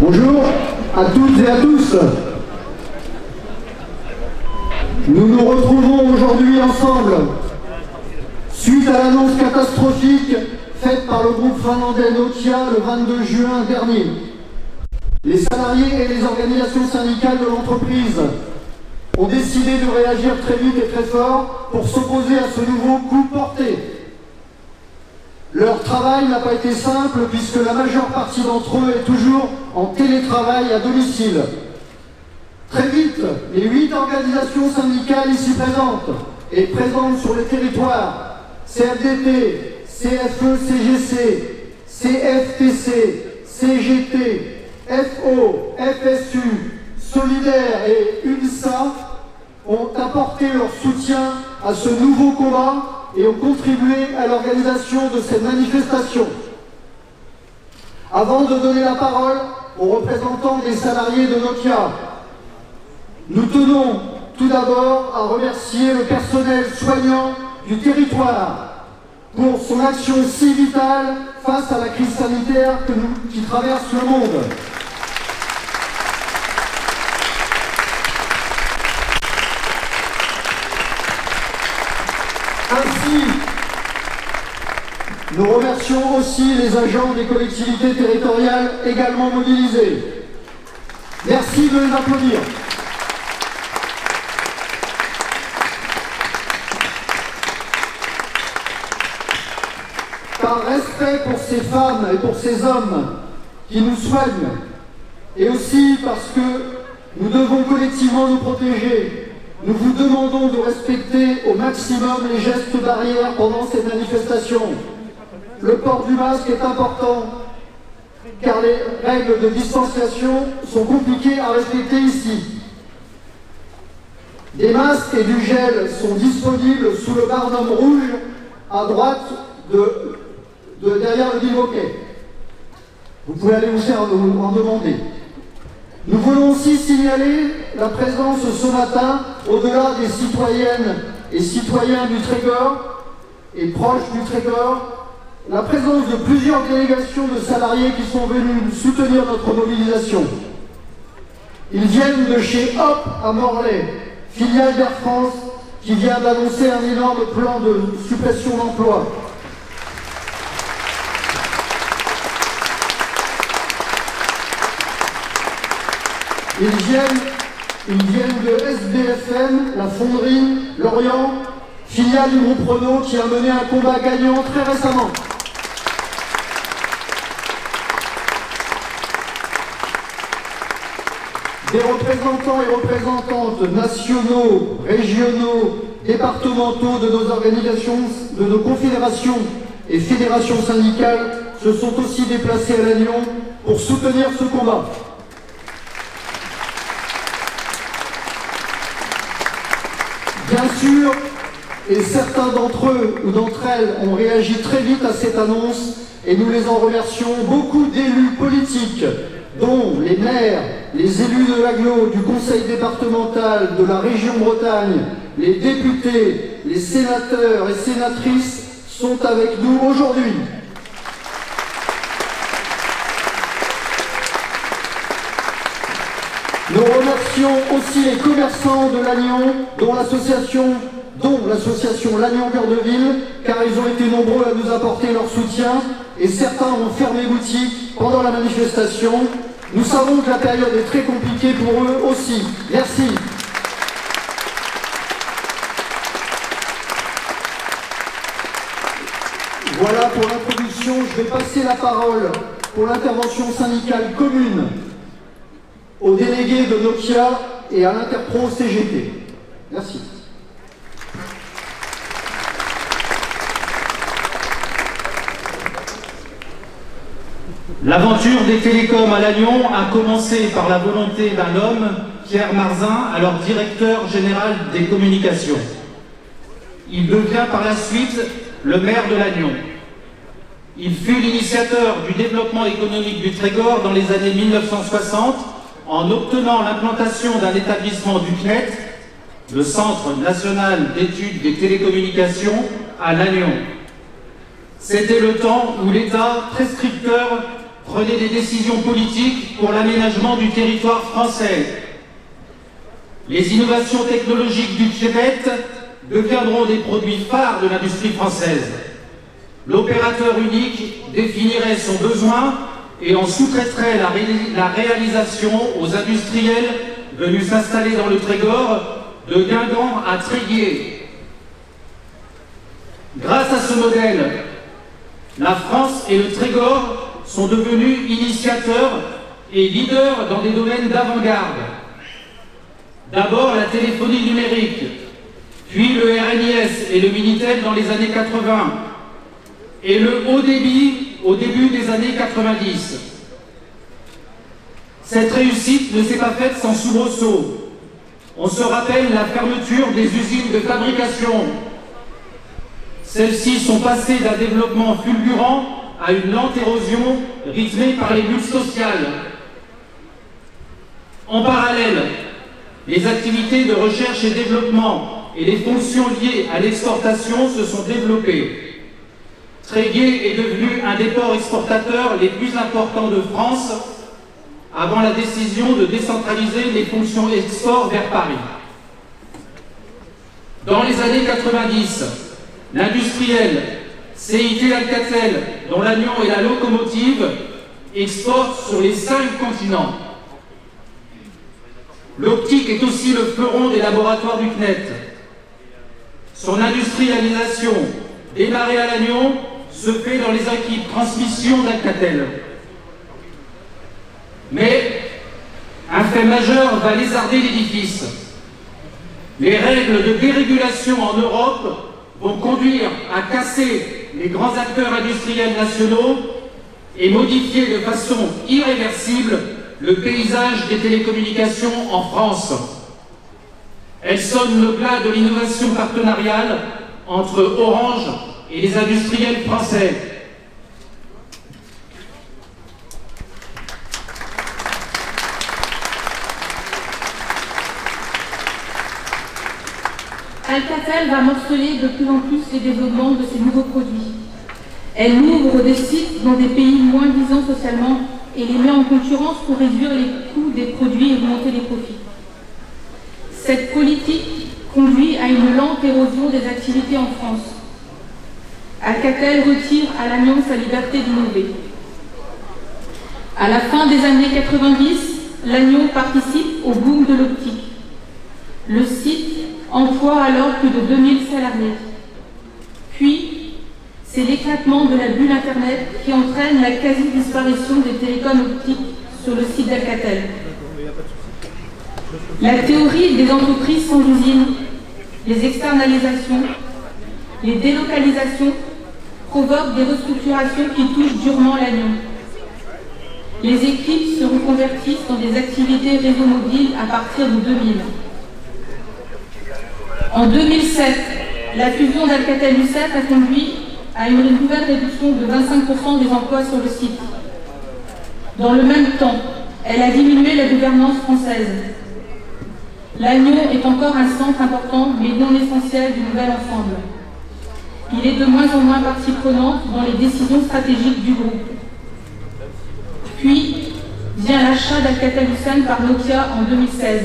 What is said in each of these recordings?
Bonjour à toutes et à tous. Nous nous retrouvons aujourd'hui ensemble suite à l'annonce catastrophique faite par le groupe finlandais Nokia le 22 juin dernier. Les salariés et les organisations syndicales de l'entreprise ont décidé de réagir très vite et très fort pour s'opposer à ce nouveau coup porté. Leur travail n'a pas été simple puisque la majeure partie d'entre eux est toujours en télétravail à domicile. Très vite, les 8 organisations syndicales ici présentes et présentes sur le territoire, CFDT, CFE-CGC, CFTC, CGT, FO, FSU, Solidaire et UNSA ont apporté leur soutien à ce nouveau combat et ont contribué à l'organisation de cette manifestation. Avant de donner la parole aux représentants des salariés de Nokia, nous tenons tout d'abord à remercier le personnel soignant du territoire pour son action si vitale face à la crise sanitaire qui traverse le monde. Ainsi, nous remercions aussi les agents des collectivités territoriales également mobilisés. Merci de les applaudir. Par respect pour ces femmes et pour ces hommes qui nous soignent, et aussi parce que nous devons collectivement nous protéger, nous vous demandons de respecter au maximum les gestes barrières pendant cette manifestation. Le port du masque est important, car les règles de distanciation sont compliquées à respecter ici. Des masques et du gel sont disponibles sous le barnum rouge à droite derrière le bilboquet. Vous pouvez aller vous en demander. Nous voulons aussi signaler la présence ce matin, au-delà des citoyennes et citoyens du Trégor et proches du Trégor, la présence de plusieurs délégations de salariés qui sont venus soutenir notre mobilisation. Ils viennent de chez Hop à Morlaix, filiale d'Air France, qui vient d'annoncer un énorme plan de suppression d'emplois. Ils viennent de SBFM, la fonderie Lorient, filiale du groupe Renault qui a mené un combat gagnant très récemment. Des représentants et représentantes nationaux, régionaux, départementaux de nos organisations, de nos confédérations et fédérations syndicales se sont aussi déplacés à Lannion pour soutenir ce combat. Bien sûr, et certains d'entre eux ou d'entre elles ont réagi très vite à cette annonce et nous les en remercions, beaucoup d'élus politiques, dont les maires, les élus de l'Agglo, du conseil départemental, de la région Bretagne, les députés, les sénateurs et sénatrices sont avec nous aujourd'hui. Nous remercions aussi les commerçants de Lannion, dont l'association Lannion-Cœur de Ville, car ils ont été nombreux à nous apporter leur soutien et certains ont fermé boutique pendant la manifestation. Nous savons que la période est très compliquée pour eux aussi. Merci. Voilà pour l'introduction. Je vais passer la parole pour l'intervention syndicale commune aux délégués de Nokia et à l'Interpro CGT. Merci. L'aventure des télécoms à Lannion a commencé par la volonté d'un homme, Pierre Marzin, alors directeur général des communications. Il devient par la suite le maire de Lannion. Il fut l'initiateur du développement économique du Trégor dans les années 1960 en obtenant l'implantation d'un établissement du CNET, le Centre national d'études des télécommunications, à Lannion. C'était le temps où l'État prescripteur prenez des décisions politiques pour l'aménagement du territoire français. Les innovations technologiques du Québec deviendront des produits phares de l'industrie française. L'opérateur unique définirait son besoin et en sous-traiterait la réalisation aux industriels venus s'installer dans le Trégor, de Guingamp à Tréguier. Grâce à ce modèle, la France et le Trégor sont devenus initiateurs et leaders dans des domaines d'avant-garde. D'abord la téléphonie numérique, puis le RNIS et le Minitel dans les années 80, et le haut débit au début des années 90. Cette réussite ne s'est pas faite sans soubresaut. On se rappelle la fermeture des usines de fabrication. Celles-ci sont passées d'un développement fulgurant à une lente érosion rythmée par les bulles sociales. En parallèle, les activités de recherche et développement et les fonctions liées à l'exportation se sont développées. Tréguier est devenu un des ports exportateurs les plus importants de France avant la décision de décentraliser les fonctions export vers Paris. Dans les années 90, l'industriel CIT Alcatel, dont l'Agnon est la locomotive, exporte sur les 5 continents. L'optique est aussi le fleuron des laboratoires du CNET. Son industrialisation, démarrée à l'Agnon, se fait dans les équipes transmission d'Alcatel. Mais un fait majeur va lézarder l'édifice. Les règles de dérégulation en Europe vont conduire à casser les grands acteurs industriels nationaux et modifier de façon irréversible le paysage des télécommunications en France. Elle sonne le glas de l'innovation partenariale entre Orange et les industriels français. Alcatel va morceler de plus en plus les développements de ces nouveaux produits. Elle ouvre des sites dans des pays moins disants socialement et les met en concurrence pour réduire les coûts des produits et augmenter les profits. Cette politique conduit à une lente érosion des activités en France. Alcatel retire à l'Agnon sa liberté d'innover. À la fin des années 90, l'Agnon participe au boom de l'optique. Le site emploie alors plus de 2000 salariés. Puis, c'est l'éclatement de la bulle Internet qui entraîne la quasi-disparition des télécoms optiques sur le site d'Alcatel. La théorie des entreprises sans usine, les externalisations, les délocalisations provoquent des restructurations qui touchent durement l'Agnon. Les équipes se reconvertissent dans des activités réseau mobile à partir de 2000. En 2007, la fusion d'Alcatel-Lucent a conduit à une nouvelle réduction de 25% des emplois sur le site. Dans le même temps, elle a diminué la gouvernance française. L'Agnon est encore un centre important, mais non essentiel du nouvel ensemble. Il est de moins en moins partie prenante dans les décisions stratégiques du groupe. Puis vient l'achat d'Alcatel-Lucent par Nokia en 2016.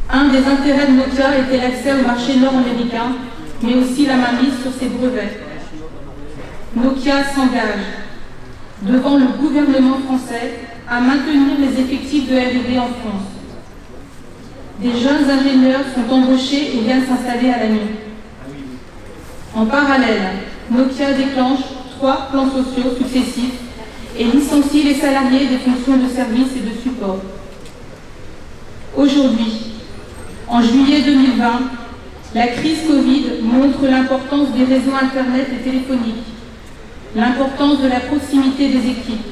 Un des intérêts de Nokia était l'accès au marché nord-américain, mais aussi la mainmise sur ses brevets. Nokia s'engage, devant le gouvernement français, à maintenir les effectifs de R&D en France. Des jeunes ingénieurs sont embauchés et viennent s'installer à l'Agnon. En parallèle, Nokia déclenche 3 plans sociaux successifs et licencie les salariés des fonctions de service et de support. Aujourd'hui, en juillet 2020, la crise Covid montre l'importance des réseaux Internet et téléphoniques, l'importance de la proximité des équipes,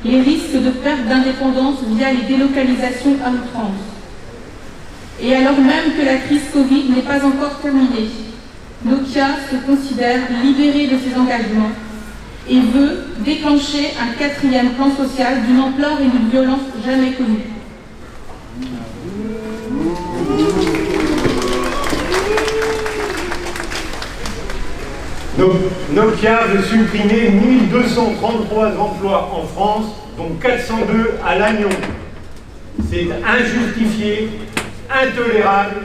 les risques de perte d'indépendance via les délocalisations à outrance. Et alors même que la crise Covid n'est pas encore terminée, Nokia se considère libéré de ses engagements et veut déclencher un 4e plan social d'une ampleur et d'une violence jamais connues. Nokia veut supprimer 1233 emplois en France, dont 402 à Lannion. C'est injustifié, intolérable,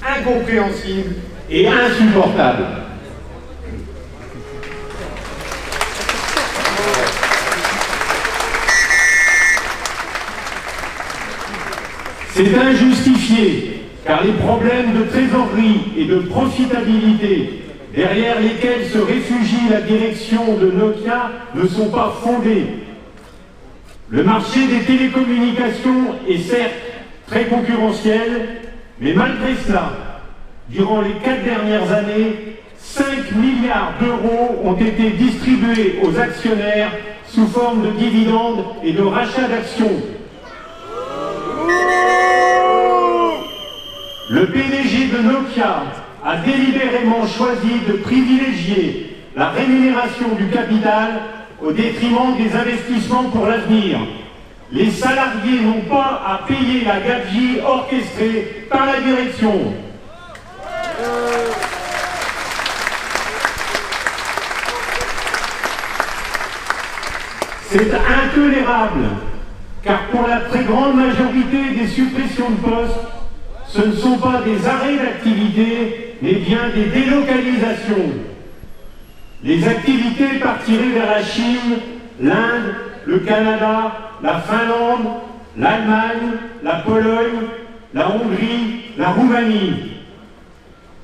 incompréhensible et insupportable. C'est injustifié, car les problèmes de trésorerie et de profitabilité derrière lesquels se réfugie la direction de Nokia ne sont pas fondés. Le marché des télécommunications est certes très concurrentiel, mais malgré cela, durant les 4 dernières années, 5 milliards d'euros ont été distribués aux actionnaires sous forme de dividendes et de rachats d'actions. Le PDG de Nokia a délibérément choisi de privilégier la rémunération du capital au détriment des investissements pour l'avenir. Les salariés n'ont pas à payer la gabegie orchestrée par la direction. C'est intolérable, car pour la très grande majorité des suppressions de postes, ce ne sont pas des arrêts d'activité, mais bien des délocalisations. Les activités partiraient vers la Chine, l'Inde, le Canada, la Finlande, l'Allemagne, la Pologne, la Hongrie, la Roumanie.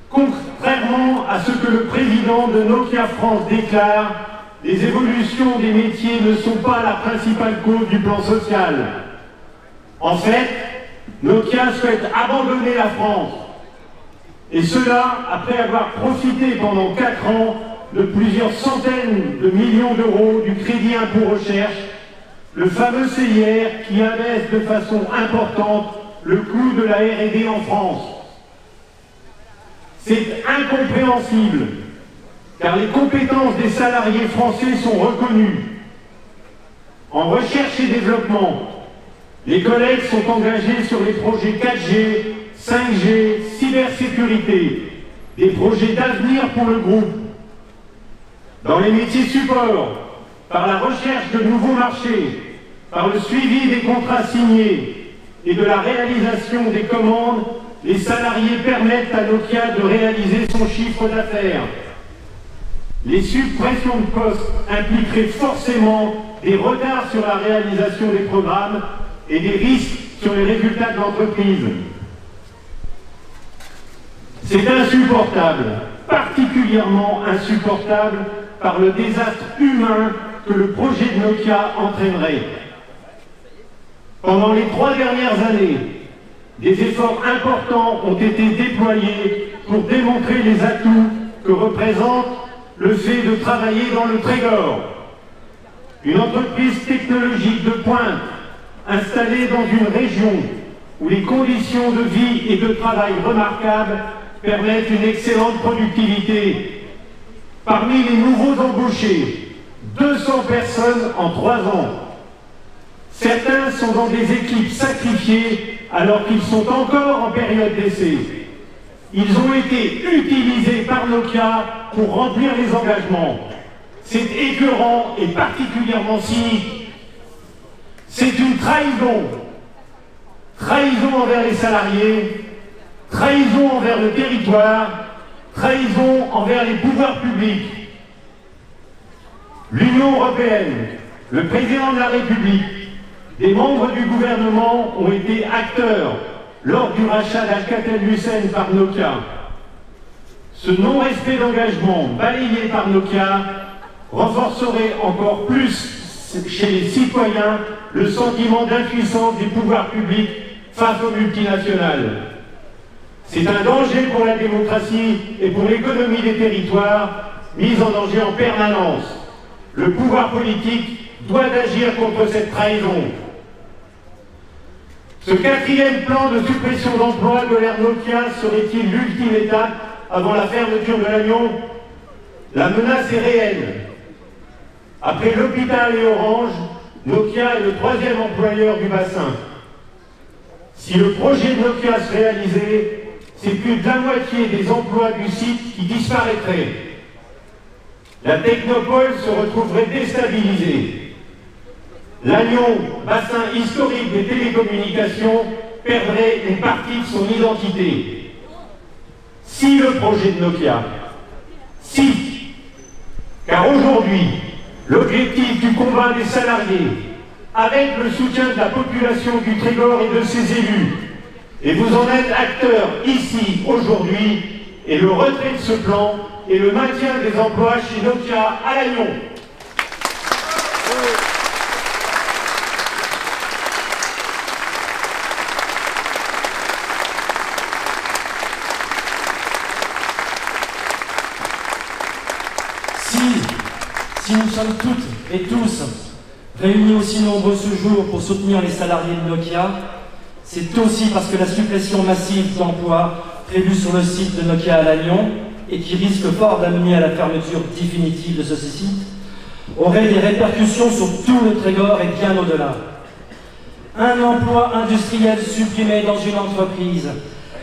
Contrairement à ce que le président de Nokia France déclare, les évolutions des métiers ne sont pas la principale cause du plan social. En fait, Nokia souhaite abandonner la France. Et cela après avoir profité pendant 4 ans de plusieurs centaines de millions d'euros du crédit impôt recherche, le fameux CIR qui abaisse de façon importante le coût de la R&D en France. C'est incompréhensible, car les compétences des salariés français sont reconnues. En recherche et développement, les collègues sont engagés sur les projets 4G, 5G, cybersécurité, des projets d'avenir pour le groupe. Dans les métiers support, par la recherche de nouveaux marchés, par le suivi des contrats signés et de la réalisation des commandes, les salariés permettent à Nokia de réaliser son chiffre d'affaires. Les suppressions de postes impliqueraient forcément des retards sur la réalisation des programmes et des risques sur les résultats de l'entreprise. C'est insupportable, particulièrement insupportable par le désastre humain que le projet de Nokia entraînerait. Pendant les 3 dernières années, des efforts importants ont été déployés pour démontrer les atouts que représente le fait de travailler dans le Trégor, une entreprise technologique de pointe installée dans une région où les conditions de vie et de travail remarquables permettent une excellente productivité. Parmi les nouveaux embauchés, 200 personnes en 3 ans. Certains sont dans des équipes sacrifiées alors qu'ils sont encore en période d'essai. Ils ont été utilisés par Nokia pour remplir les engagements. C'est écœurant et particulièrement cynique. C'est une trahison. Trahison envers les salariés, trahison envers le territoire, trahison envers les pouvoirs publics. L'Union européenne, le président de la République, des membres du gouvernement ont été acteurs lors du rachat d'Alcatel-Lucent par Nokia. Ce non-respect d'engagement balayé par Nokia renforcerait encore plus chez les citoyens le sentiment d'impuissance des pouvoirs publics face aux multinationales. C'est un danger pour la démocratie et pour l'économie des territoires, mise en danger en permanence. Le pouvoir politique doit agir contre cette trahison. Ce 4e plan de suppression d'emplois de l'ère Nokia serait-il l'ultime étape avant la fermeture de Lannion? La menace est réelle. Après l'hôpital et Orange, Nokia est le 3e employeur du bassin. Si le projet de Nokia se réalisait, c'est plus de la moitié des emplois du site qui disparaîtraient. la technopole se retrouverait déstabilisée. Lannion, bassin historique des télécommunications, perdrait une partie de son identité. Si le projet de Nokia, car aujourd'hui, l'objectif du combat des salariés, avec le soutien de la population du Trégor et de ses élus, et vous en êtes acteurs ici, aujourd'hui, est le retrait de ce plan et le maintien des emplois chez Nokia à Lannion. Si nous sommes toutes et tous réunis aussi nombreux ce jour pour soutenir les salariés de Nokia, c'est aussi parce que la suppression massive d'emplois prévue sur le site de Nokia à Lannion et qui risque fort d'amener à la fermeture définitive de ce site aurait des répercussions sur tout le Trégor et bien au-delà. Un emploi industriel supprimé dans une entreprise,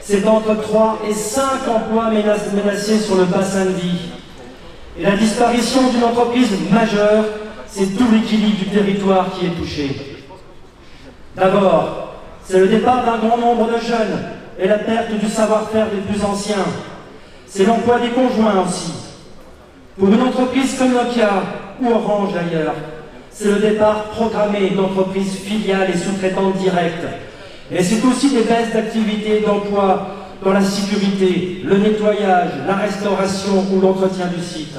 c'est entre 3 et 5 emplois menacés sur le bassin de vie. Et la disparition d'une entreprise majeure, c'est tout l'équilibre du territoire qui est touché. D'abord, c'est le départ d'un grand nombre de jeunes et la perte du savoir-faire des plus anciens. C'est l'emploi des conjoints aussi. Pour une entreprise comme Nokia, ou Orange d'ailleurs, c'est le départ programmé d'entreprises filiales et sous-traitantes directes. Et c'est aussi des baisses d'activité d'emploi dans la sécurité, le nettoyage, la restauration ou l'entretien du site.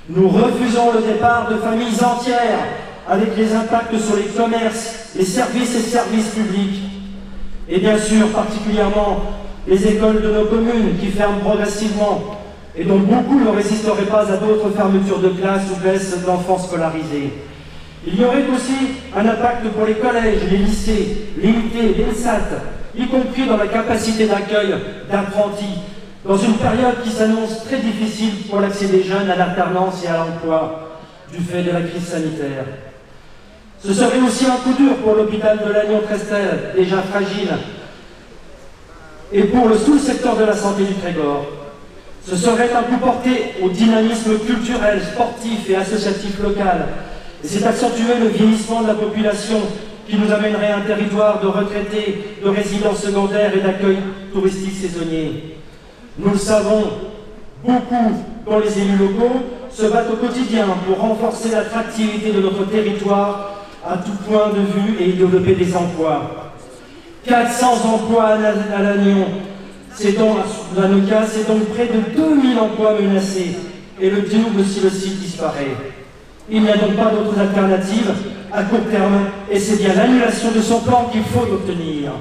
Nous refusons le départ de familles entières avec les impacts sur les commerces, les services et services publics. Et bien sûr, particulièrement, les écoles de nos communes qui ferment progressivement et dont beaucoup ne résisteraient pas à d'autres fermetures de classes ou baisses d'enfants scolarisés. Il y aurait aussi un impact pour les collèges, les lycées, les UT, les SAT, y compris dans la capacité d'accueil d'apprentis, dans une période qui s'annonce très difficile pour l'accès des jeunes à l'alternance et à l'emploi, du fait de la crise sanitaire. Ce serait aussi un coup dur pour l'hôpital de Lannion-Trestel, déjà fragile, et pour tout le secteur de la santé du Trégor. Ce serait un coup porté au dynamisme culturel, sportif et associatif local, et c'est accentuer le vieillissement de la population qui nous amènerait à un territoire de retraités, de résidents secondaires et d'accueil touristique saisonnier. Nous le savons, beaucoup, dont les élus locaux, se battent au quotidien pour renforcer l'attractivité de notre territoire à tout point de vue et développer des emplois. 400 emplois à Lannion, à Nokia, c'est donc près de 2000 emplois menacés, et le double si le site disparaît. Il n'y a donc pas d'autres alternatives à court terme, et c'est bien l'annulation de son plan qu'il faut obtenir.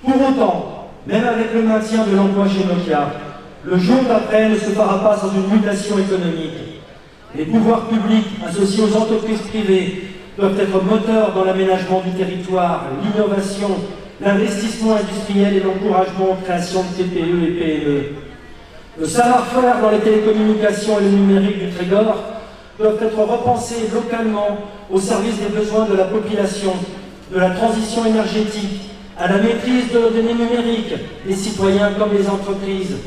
Pour autant, même avec le maintien de l'emploi chez Nokia, le jour d'après ne se fera pas sans une mutation économique. Les pouvoirs publics, associés aux entreprises privées, doivent être moteurs dans l'aménagement du territoire, l'innovation, l'investissement industriel et l'encouragement aux créations de TPE et PME. Le savoir-faire dans les télécommunications et le numérique du Trégor doivent être repensés localement au service des besoins de la population, de la transition énergétique, à la maîtrise de nos données numériques, les citoyens comme les entreprises,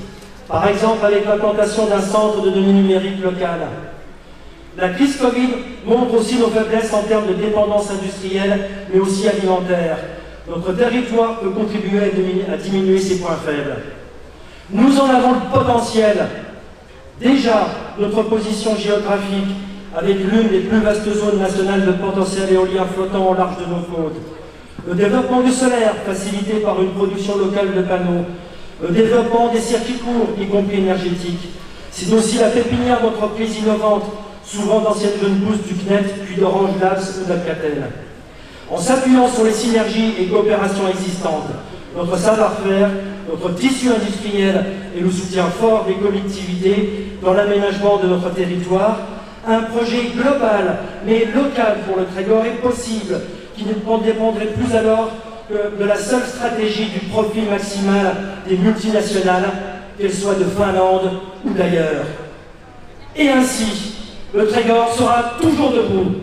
par exemple avec l'implantation d'un centre de données numériques local. La crise Covid montre aussi nos faiblesses en termes de dépendance industrielle, mais aussi alimentaire. Notre territoire peut contribuer à diminuer ses points faibles. Nous en avons le potentiel. Déjà, notre position géographique, avec l'une des plus vastes zones nationales de potentiel éolien flottant au large de nos côtes. Le développement du solaire, facilité par une production locale de panneaux. Le développement des circuits courts, y compris énergétiques. C'est aussi la pépinière d'entreprises innovantes, souvent d'anciennes jeunes pousses du CNET, puis d'Orange Labs ou d'Alcatel. En s'appuyant sur les synergies et coopérations existantes, notre savoir-faire, notre tissu industriel et le soutien fort des collectivités dans l'aménagement de notre territoire, un projet global mais local pour le Trégor est possible, qui ne dépendrait plus alors que de la seule stratégie du profit maximal des multinationales, qu'elles soient de Finlande ou d'ailleurs. Et ainsi, le Trégor sera toujours debout.